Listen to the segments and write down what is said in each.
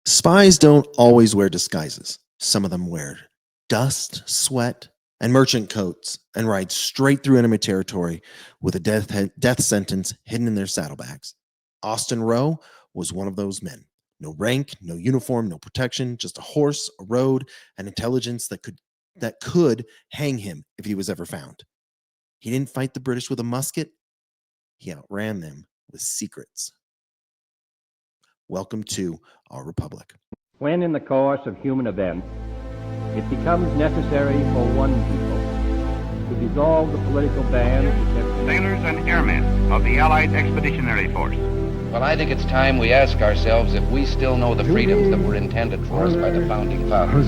Spies don't always wear disguises. Some of them wear dust, sweat, and merchant coats and ride straight through enemy territory with a death sentence hidden in their saddlebags. Austin Rowe was one of those men. No rank, no uniform, no protection, just a horse, a road, and intelligence that could hang him if he was ever found. He didn't fight the British with a musket. He outran them with secrets. Welcome to our republic. When in the course of human events it becomes necessary for one people to dissolve the political band, sailors and airmen of the Allied Expeditionary Force. Well, I think it's time we ask ourselves if we still know the freedoms that were intended for us by the founding fathers.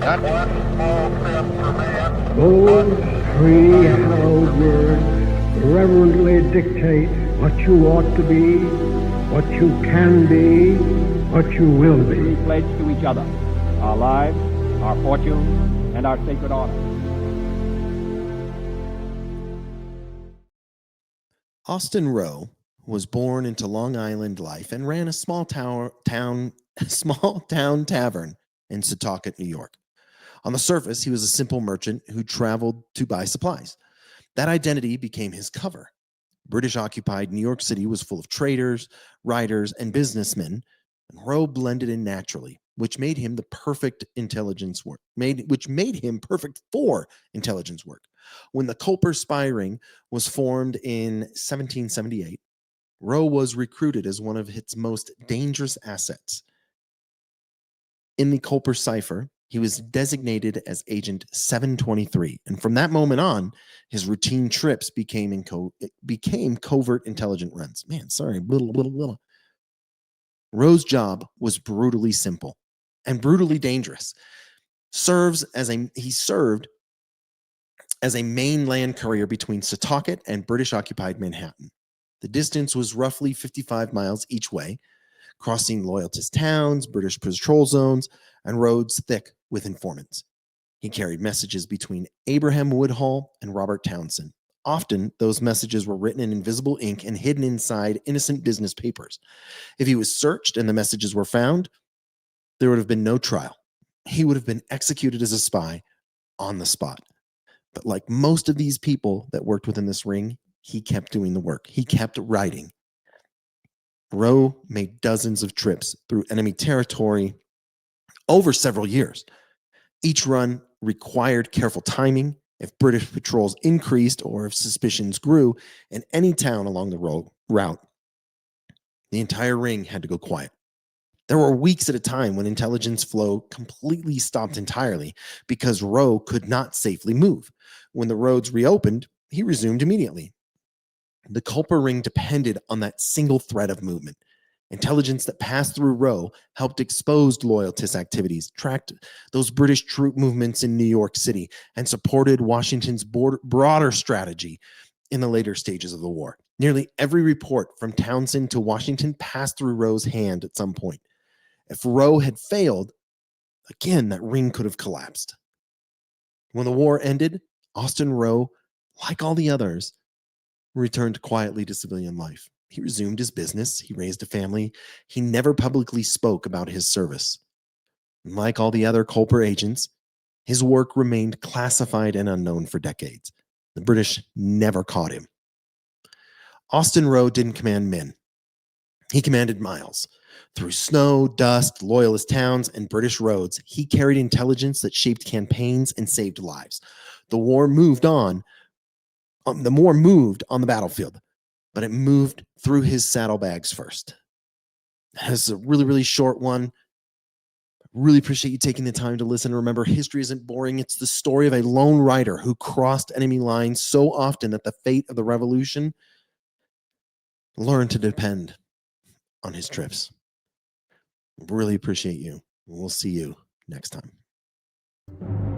Not one small step for man. Those three hallowed words reverently dictate what you ought to be, what you can be, what you will be. we pledge to each other our lives, our fortunes, and our sacred honor. Austin Rowe was born into Long Island life and ran a small town tavern in Setauket, New York. On the surface, he was a simple merchant who traveled to buy supplies. That identity became his cover. British-occupied New York City was full of traders, writers, and businessmen, and Rowe blended in naturally, which made him perfect for intelligence work. When the Culper spy ring was formed in 1778, Rowe was recruited as one of its most dangerous assets. In the Culper cipher, he was designated as Agent 723, and from that moment on, his routine trips became covert intelligence runs. Rowe's job was brutally simple and brutally dangerous. He served as a mainland courier between Setauket and British-occupied Manhattan. The distance was roughly 55 miles each way, crossing loyalist towns, British patrol zones, and roads thick with informants. He carried messages between Abraham Woodhull and Robert Townsend. Often, those messages were written in invisible ink and hidden inside innocent business papers. If he was searched and the messages were found, there would have been no trial. He would have been executed as a spy on the spot. But like most of these people that worked within this ring, he kept doing the work. He kept writing. Rowe made dozens of trips through enemy territory over severoll years. Each run required careful timing. If British patrols increased or if suspicions grew in any town along the route, the entire ring had to go quiet. There were weeks at a time when intelligence flow completely stopped entirely because Rowe could not safely move. When the roads reopened, he resumed immediately. The Culper ring depended on that single thread of movement. Intelligence that passed through Rowe helped expose loyalist activities, tracked those British troop movements in New York City, and supported Washington's broader strategy in the later stages of the war. Nearly every report from Townsend to Washington passed through Rowe's hand at some point. If Rowe had failed, again, that ring could have collapsed. When the war ended, Austin Rowe, like all the others, returned quietly to civilian life. He resumed his business. He raised a family. He never publicly spoke about his service. And like all the other Culper agents, his work remained classified and unknown for decades. The British never caught him. Austin Rowe didn't command men. He commanded miles. Through snow, dust, loyalist towns, and British roads, he carried intelligence that shaped campaigns and saved lives. The war moved on. The more moved on the battlefield, but it moved through his saddlebags first. This is a really, really short one. Really appreciate you taking the time to listen. Remember, history isn't boring. It's the story of a lone rider who crossed enemy lines so often that the fate of the revolution learned to depend on his trips. Really appreciate you. We'll see you next time.